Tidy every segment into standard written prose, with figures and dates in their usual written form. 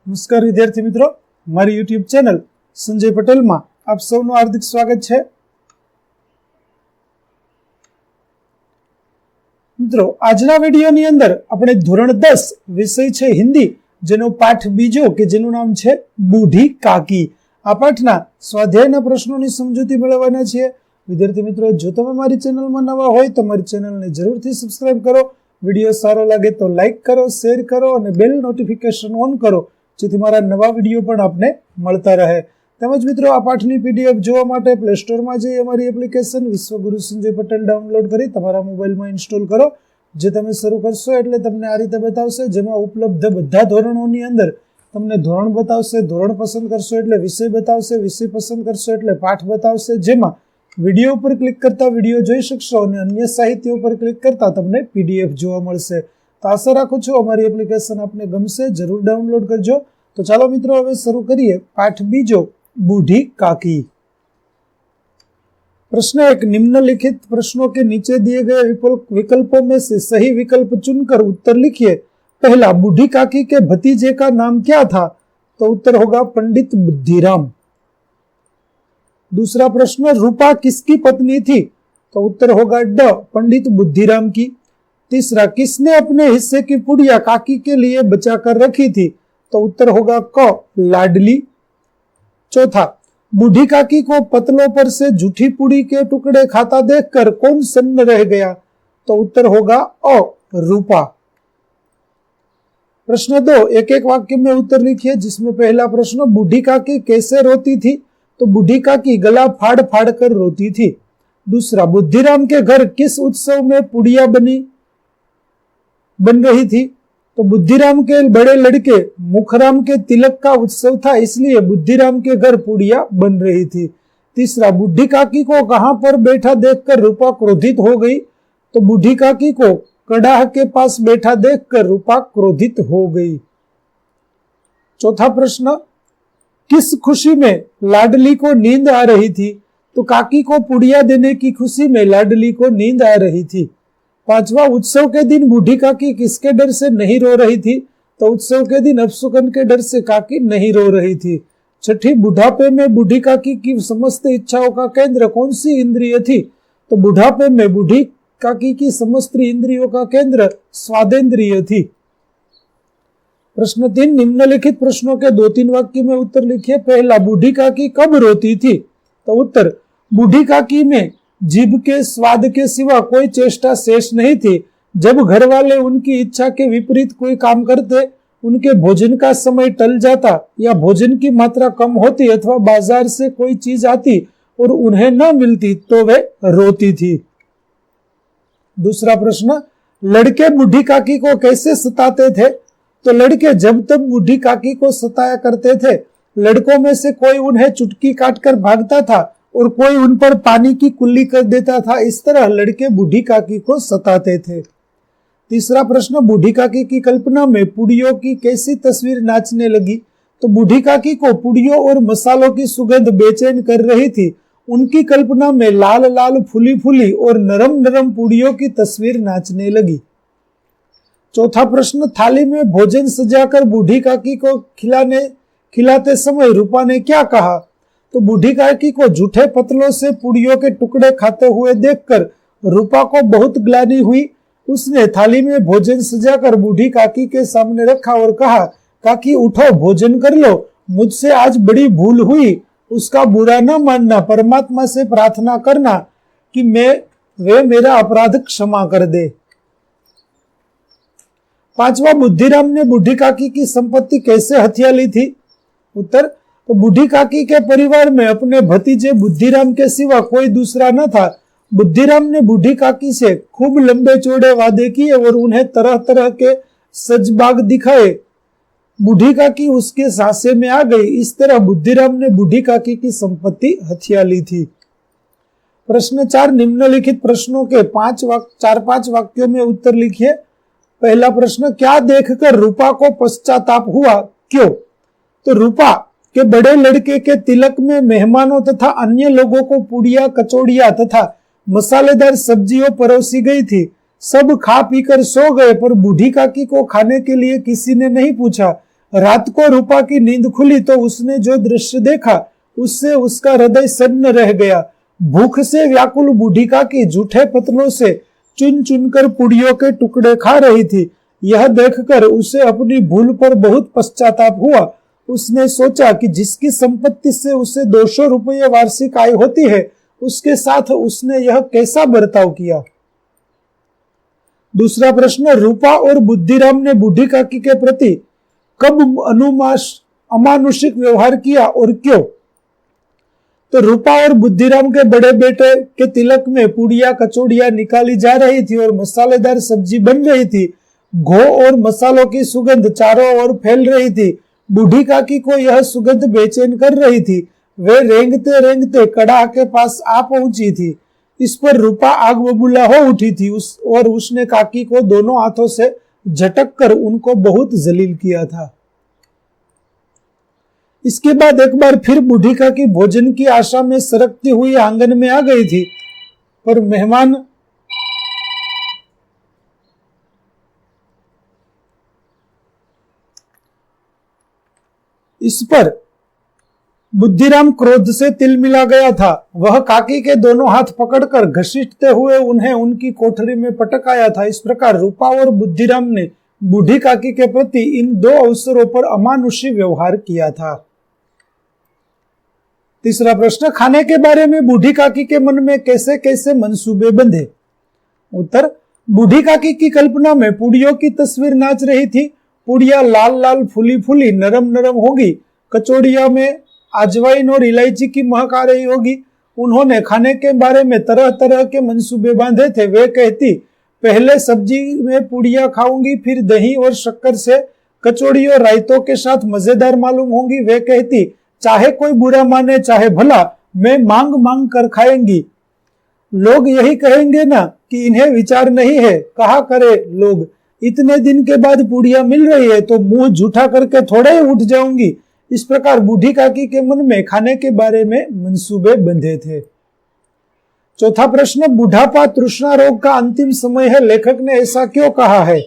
નમસ્કાર વિદ્યાર્થી મિત્રો, મારી યુટ્યુબ ચેનલ સંજય પટેલમાં આપ સૌનું હાર્દિક સ્વાગત છે। મિત્રો, આજના વિડીયોની અંદર આપણે ધોરણ 10 વિષય છે હિન્દી, જેનો પાઠ બીજો કે જેનું નામ છે બૂઢી કાકી, આ પાઠના સ્વાધ્યાયના પ્રશ્નોની સમજૂતી મેળવવાના છીએ। વિદ્યાર્થી મિત્રો, જો તમે મારી ચેનલમાં નવા હોય તો મારી ચેનલને જરૂરથી સબસ્ક્રાઇબ કરો, વિડીયો સારો લાગે તો લાઈક કરો, શેર કરો અને બેલ નોટિફિકેશન ઓન કરો, જેથી મારા નવા વિડીયો પણ આપને મળતા રહે। તેમજ મિત્રો, આ પાઠની પીડીએફ જોવા માટે પ્લે સ્ટોરમાં જઈ અમારી એપ્લિકેશન વિશ્વગુરુ સંજય પટેલ ડાઉનલોડ કરી તમારા મોબાઈલમાં ઇન્સ્ટોલ કરો। જે તમે શરૂ કરશો એટલે તમને આ રીતે બતાવશે, જેમાં ઉપલબ્ધ બધા ધોરણોની અંદર તમને ધોરણ બતાવશે, ધોરણ પસંદ કરશો એટલે વિષય બતાવશે, વિષય પસંદ કરશો એટલે પાઠ બતાવશે, જેમાં વિડીયો ઉપર ક્લિક કરતા વિડીયો જોઈ શકશો અને અન્ય સાહિત્ય ઉપર ક્લિક કરતા તમને પીડીએફ જોવા મળશે। તો આશા રાખું છું અમારી એપ્લિકેશન આપને ગમશે, જરૂર ડાઉનલોડ કરજો। तो चलो मित्रों, હવે શરૂ કરીએ પાઠ બીજો, बूढ़ी काकी। प्रश्न 1, निम्नलिखित प्रश्नों के नीचे दिए गए विकल्पों में से सही विकल्प चुनकर उत्तर लिखिए। पहला, बूढ़ी काकी के भतीजे का नाम क्या था? तो उत्तर होगा पंडित बुद्धिराम। दूसरा प्रश्न, रूपा किसकी पत्नी थी? तो उत्तर होगा ड, पंडित बुद्धिराम की। तीसरा, किसने अपने हिस्से की पुड़िया काकी के लिए बचा कर रखी थी? तो उत्तर होगा क, लाडली। चौथा, बूढ़ी काकी को पतलों पर से झूठी पुड़ी के टुकड़े खाता देखकर कौन सन्न रह गया? तो उत्तर होगा अ, रूपा। प्रश्न 2, एक एक वाक्य में उत्तर लिखिए, जिसमें पहला प्रश्न, बूढ़ी काकी कैसे रोती थी? तो बूढ़ी काकी गला फाड़ फाड़ कर रोती थी। दूसरा, बुद्धिराम के घर किस उत्सव में पुड़िया बन रही थी? तो बुद्धिराम के बड़े लड़के मुखराम के तिलक का उत्सव था, इसलिए बुद्धिराम के घर पुड़िया बन रही थी। तीसरा, बूढ़ी काकी को कहां पर बैठा देखकर रूपा क्रोधित हो गई? तो बूढ़ी काकी को कड़ाह के पास बैठा देखकर रूपा क्रोधित हो गई। चौथा प्रश्न, किस खुशी में लाडली को नींद आ रही थी? तो काकी को पुड़िया देने की खुशी में लाडली को नींद आ रही थी। पांचवा, उत्सव के दिन बूढ़ी काकी किसके डर से नहीं रो रही थी? तो उत्सव के दिन अपशुकन के डर से काकी नहीं रो रही थी। छठी, बुढ़ापे में बूढ़ी काकी की समस्त इच्छाओं का केंद्र कौन सी इंद्रिय थी? तो बुढ़ापे में बूढ़ी काकी की समस्त इंद्रियों का केंद्र स्वादेंद्रिय थी। प्रश्न 3, निम्नलिखित प्रश्नों के 2-3 वाक्य में उत्तर लिखिए। पहला, बूढ़ी काकी कब रोती थी? तो उत्तर, बूढ़ी काकी में जीभ के स्वाद के सिवा कोई चेष्टा शेष नहीं थी। जब घर वाले उनकी इच्छा के विपरीत कोई काम करते, उनके भोजन का समय टल जाता या भोजन की मात्रा कम होती अथवा बाजार से कोई चीज आती और उन्हें न मिलती तो वे रोती थी। दूसरा प्रश्न, लड़के बूढ़ी काकी को कैसे सताते थे? तो लड़के जब तक बूढ़ी काकी को सताया करते थे, लड़कों में से कोई उन्हें चुटकी काटकर भागता था और कोई उन पर पानी की कुल्ली कर देता था। इस तरह लड़के बूढ़ी काकी को सताते थे। तीसरा प्रश्न, बूढ़ी काकी की कल्पना में पुड़ियों की कैसी तस्वीर नाचने लगी? तो बूढ़ी काकी को पुड़ियों और मसालों की सुगंध बेचैन कर रही थी। उनकी कल्पना में लाल लाल फूली फूली और नरम नरम पुड़ियों की तस्वीर नाचने लगी। चौथा प्रश्न, थाली में भोजन सजाकर बूढ़ी काकी को खिलाते समय रूपा ने क्या कहा? तो बूढ़ी काकी को झूठे पतलों से पुड़ियों के टुकड़े खाते हुए देखकर रूपा को बहुत ग्लानि हुई। उसने थाली में भोजन सजाकर बूढ़ी काकी के सामने रखा और कहा, काकी उठो, भोजन कर लो, मुझसे आज बड़ी भूल हुई, उसका बुरा न मानना, परमात्मा से प्रार्थना करना कि वे मेरा अपराध क्षमा कर दे। पांचवा, बुद्धिराम ने बूढ़ी काकी की संपत्ति कैसे हथिया ली थी? उत्तर, तो बूढ़ी काकी के परिवार में अपने भतीजे बुद्धिराम के सिवा कोई दूसरा न था। बुद्धिराम ने बूढ़ी काकी से खूब लंबे चौड़े वादे किए और उन्हें तरह तरह के सजबाग दिखाए। बूढ़ी काकी उसके सांसे में आ गई। इस तरह बुद्धिराम ने बूढ़ी काकी की संपत्ति हथिया ली थी। प्रश्न 4, निम्नलिखित प्रश्नों के 4-5 वाक्यों में उत्तर लिखिए। पहला प्रश्न, क्या देखकर रूपा को पश्चाताप हुआ? क्यों? तो रूपा के बड़े लड़के के तिलक में मेहमानों तथा अन्य लोगों को पुड़िया, कचौड़िया तथा मसालेदार सब्जियों परोसी गई थी। सब खा पीकर सो गए, पर बूढ़ी काकी को खाने के लिए किसी ने नहीं पूछा। रात को रूपा की नींद खुली तो उसने जो दृश्य देखा उससे उसका हृदय सन्न रह गया। भूख से व्याकुल बूढ़ी काकी जूठे पतलों से चुन चुनकर पुड़ियों के टुकड़े खा रही थी। यह देखकर उसे अपनी भूल पर बहुत पश्चाताप हुआ। उसने सोचा कि जिसकी संपत्ति से उसे 200 रुपये वार्षिक आय होती है उसके साथ उसने यह कैसा बर्ताव किया। दूसरा प्रश्न, रूपा और बुद्धिराम ने बूढ़ी काकी के प्रति कब अमानुषिक व्यवहार किया और क्यों? तो रूपा और बुद्धिराम के बड़े बेटे के तिलक में पुड़िया कचौड़ियां निकाली जा रही थी और मसालेदार सब्जी बन रही थी। घो और मसालों की सुगंध चारों ओर फैल रही थी। बूढ़ी काकी को यह सुगंध बेचैन कर रही थी। वे रेंगते रेंगते कड़ाह के पास आ पहुंची थी। इस पर रूपा आग बबूला हो उठी थी और उसने काकी को दोनों हाथों से झटक कर उनको बहुत जलील किया था। इसके बाद एक बार फिर बूढ़ी काकी भोजन की आशा में सरकती हुई आंगन में आ गई थी, पर मेहमान इस पर बुद्धिराम क्रोध से तिलमिला गया था। वह काकी के दोनों हाथ पकड़कर घसीटते हुए उन्हें उनकी कोठरी में पटक आया था। इस प्रकार रूपा और बुद्धिराम ने बूढ़ी काकी के प्रति इन दो अवसरों पर अमानुषी व्यवहार किया था। तीसरा प्रश्न, खाने के बारे में बूढ़ी काकी के मन में कैसे कैसे मंसूबे बंधे। उत्तर, बूढ़ी काकी की कल्पना में पुड़ियों की तस्वीर नाच रही थी। पुड़िया लाल लाल फूली फूली नरम नरम होगी। कचौड़िया में अजवाइन और इलायची की महक आ रही होगी। उन्होंने खाने के बारे में तरह तरह के मंसूबे बांधे थे। वे कहती, पहले सब्जी में पुड़िया खाऊंगी, फिर दही और शक्कर से कचौड़ी और रायतों के साथ मजेदार मालूम होंगी। वे कहती, चाहे कोई बुरा माने चाहे भला, मैं मांग मांग कर खाएंगी। लोग यही कहेंगे ना कि इन्हें विचार नहीं है। कहा करे लोग, इतने दिन के बाद पुड़िया मिल रही है तो मुंह झूठा करके थोड़े ही उठ जाऊंगी। इस प्रकार बूढ़ी काकी के मन में खाने के बारे में मंसूबे बंधे थे। चौथा प्रश्न, बुढ़ापा तृष्णा रोग का अंतिम समय है, लेखक ने ऐसा क्यों कहा है।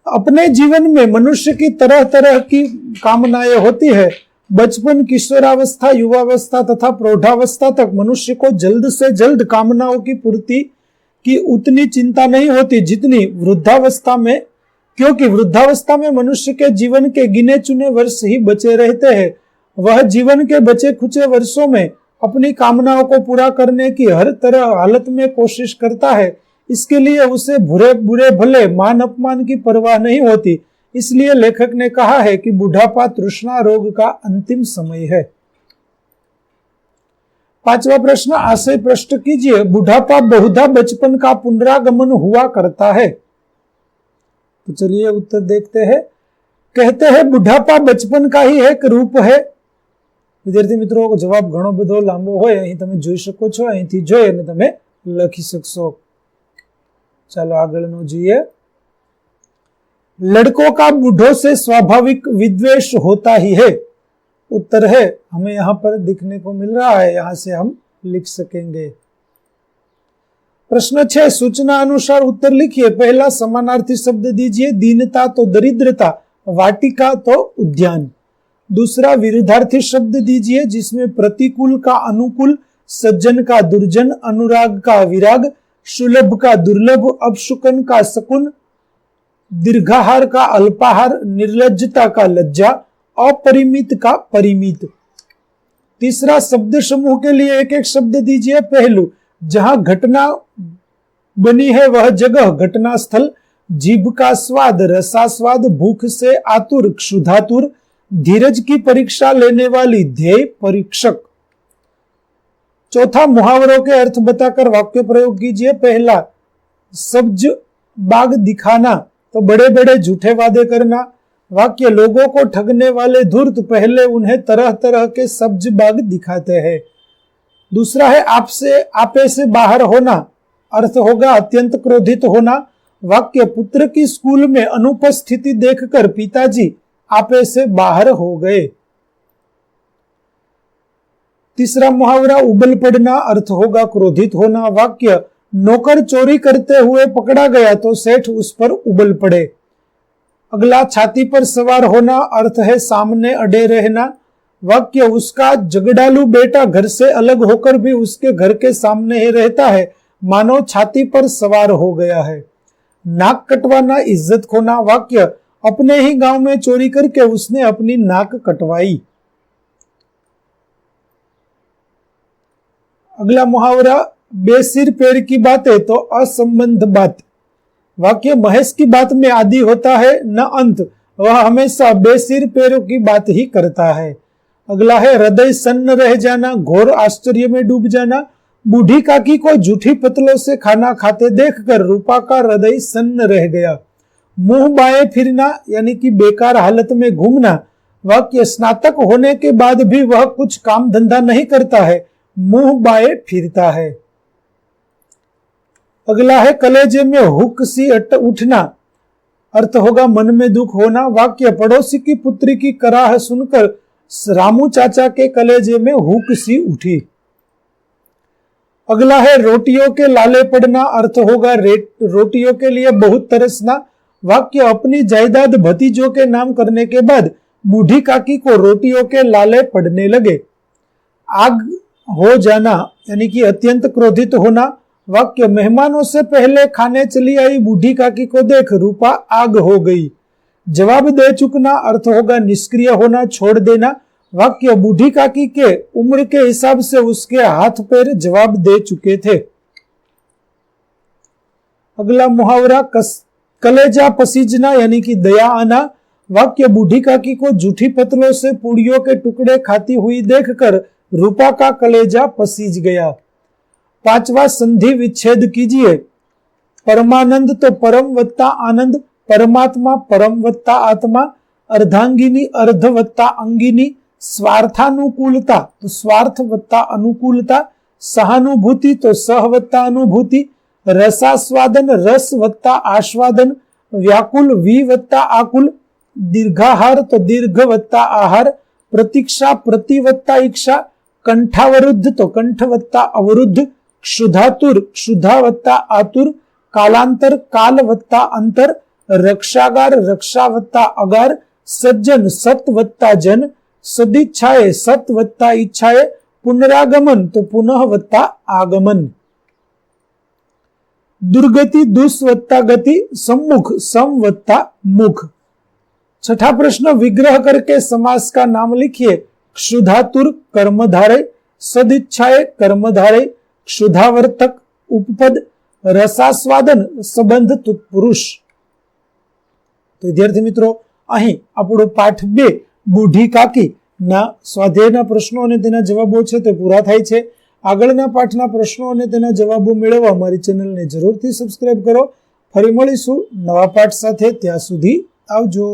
अपने जीवन में मनुष्य की तरह तरह की कामनाएं होती है। बचपन, किशोरावस्था, युवावस्था तथा प्रौढ़ावस्था तक मनुष्य को जल्द से जल्द कामनाओं की पूर्ति की उतनी चिंता नहीं होती जितनी वृद्धावस्था में, क्योंकि वृद्धावस्था में मनुष्य के जीवन के गिने चुने वर्ष ही बचे रहते हैं। वह जीवन के बचे खुचे वर्षों में अपनी कामनाओं को पूरा करने की हर तरह हालत में कोशिश करता है। इसके लिए उसे बुरे भले मान अपमान की परवाह नहीं होती। इसलिए लेखक ने कहा है कि बुढ़ापा तृष्णा रोग का अंतिम समय है। पांचवा प्रश्न, आशय प्रश्न कीजिए। बुढ़ापा बहुधा बचपन का पुनरागमन हुआ करता है। तो चलिए उत्तर देखते हैं। कहते हैं बुढ़ापा बचपन का ही एक रूप है। विद्यार्थी मित्रों को जवाब घणो बधो लांबो होय, અહીં તમે જોઈ શકો છો। અહીંથી જોઈ અને તમે લખી શકશો। ચાલો આગળનો જોઈએ। लड़कों का बूढ़ों से स्वाभाविक विद्वेष होता ही है। उत्तर है, हमें यहाँ पर दिखने को मिल रहा है, यहाँ से हम लिख सकेंगे। प्रश्न 6, सूचना अनुसार उत्तर लिखिए। पहला समानार्थी शब्द दीजिए। दीनता तो दरिद्रता, वाटिका तो उद्यान। दूसरा विरुद्धार्थी शब्द दीजिए जिसमें प्रतिकूल का अनुकूल, सज्जन का दुर्जन, अनुराग का विराग, सुलभ का दुर्लभ, अपशुकन का शकुन, दीर्घाहार का अल्पाहार, निर्लज्जता का लज्जा, अपरिमित का परिमित। तीसरा शब्द समूह के लिए एक एक शब्द दीजिए। पहलू, जहां घटना बनी है वह जगह घटना स्थल, जीभ का स्वाद रसास्वाद, भूख से आतुर क्षुधातुर, धीरज की परीक्षा लेने वाली ध्येय परीक्षक। चौथा, मुहावरों के अर्थ बताकर वाक्य प्रयोग कीजिए। पहला, सब्ज बाग दिखाना, तो बड़े बड़े झूठे वादे करना। वाक्य, लोगों को ठगने वाले धूर्त पहले उन्हें तरह तरह के सब्ज बाग दिखाते हैं। दूसरा है आपे से बाहर होना, अर्थ होगा अत्यंत क्रोधित होना। वाक्य, पुत्र की स्कूल में अनुपस्थिति देखकर पिताजी आपे से बाहर हो गए। तीसरा मुहावरा उबल पड़ना, अर्थ होगा क्रोधित होना। वाक्य, नौकर चोरी करते हुए पकड़ा गया तो सेठ उस पर उबल पड़े। अगला छाती पर सवार होना अर्थ है सामने अड़े रहना। वाक्य उसका झगड़ालू बेटा घर से अलग होकर भी उसके घर के सामने ही रहता है, मानो छाती पर सवार हो गया है। नाक कटवाना इज्जत खोना। वाक्य अपने ही गांव में चोरी करके उसने अपनी नाक कटवाई। अगला मुहावरा बेसिर पैर की बातें तो असंबंध बात। वाक्य महेश की बात में आदि होता है न अंत, वह हमेशा बेसिर पैरों की बात ही करता है। अगला है हृदय सन्न रह जाना, घोर आश्चर्य में डूब जाना। बूढ़ी काकी को जूठी पतलों से खाना खाते देखकर रूपा का हृदय सन्न रह गया। मुंह बाएं फिरना यानी कि बेकार हालत में घूमना। वाक्य स्नातक होने के बाद भी वह कुछ काम धंधा नहीं करता है, मुंह बाएं फिरता है। अगला है कलेजे में हुक सी उठना, अर्थ होगा मन में दुख होना। वाक्य पड़ोसी की पुत्री की कराह सुनकर रामू चाचा के कलेजे में हुक सी उठी। अगला है रोटियों के लाले पड़ना, अर्थ होगा रोटियों के लिए बहुत तरसना। वाक्य अपनी जायदाद भतीजों के नाम करने के बाद बूढ़ी काकी को रोटियों के लाले पड़ने लगे। आग हो जाना यानी कि अत्यंत क्रोधित होना। वाक्य मेहमानों से पहले खाने चली आई बूढ़ी काकी को देख रूपा आग हो गई। जवाब दे चुकना अर्थ होगा निष्क्रिय होना, छोड़ देना। वाक्य बूढ़ी काकी के उम्र के हिसाब से उसके हाथ पैर जवाब दे चुके थे। अगला मुहावरा कलेजा पसीजना यानी कि दया आना। वाक्य बूढ़ी काकी को जूठी पतलों से पूड़ियों के टुकड़े खाती हुई देखकर रूपा का कलेजा पसीज गया। पांचवा संधि विच्छेद कीजिए। परमानंद तो परम वत्ता आनंद, परमात्मा परम वत्ता आत्मा, अर्धांगिनी अर्ध वत्ता अंगिनी, स्वार्थानुकूलता तो स्वार्थ वत्ता अनुकूलता, सहानुभूति तो सह वत्ता अनुभूति, रसास्वादन रस वत्ता आस्वादन, व्याकुल वी वत्ता आकुल, दीर्घाहार तो दीर्घ वत्ता आहार, प्रतीक्षा प्रति वत्ता इच्छा, कंठावरुद्ध तो कंठ वत्ता अवरुद्ध, क्षुधातुर क्षुधा वत्ता आतुर, कालांतर काल वत्ता अंतर, रक्षागार रक्षा वत्ता अगार, सज्जन सत वत्ता जन, सदिच्छाए सत वत्ता इच्छाए, पुनरागमन तो पुनः वत्ता आगमन। दुर्गति दुस वत्ता गति, सम्मुख सम वत्ता मुख। छठा प्रश्न विग्रह करके समास का नाम लिखिए। क्षुधातुर कर्मधारय, सदिच्छाए कर्मधारय, क्षुधावर्तक उपपद, रसास्वादन संबंध तत्पुरुष। तो विद्यार्थी मित्रों અહીં આપણો પાઠ 2 બુઢી કાકી ના સ્વાધ્યાયના પ્રશ્નો અને તેના જવાબો છે તે પૂરા થાય છે। આગળના પાઠના પ્રશ્નો અને તેના જવાબો મેળવવા મારી ચેનલને જરૂરથી સબસ્ક્રાઇબ કરો। ફરી મળીશું નવા પાઠ સાથે, ત્યાં સુધી આવજો।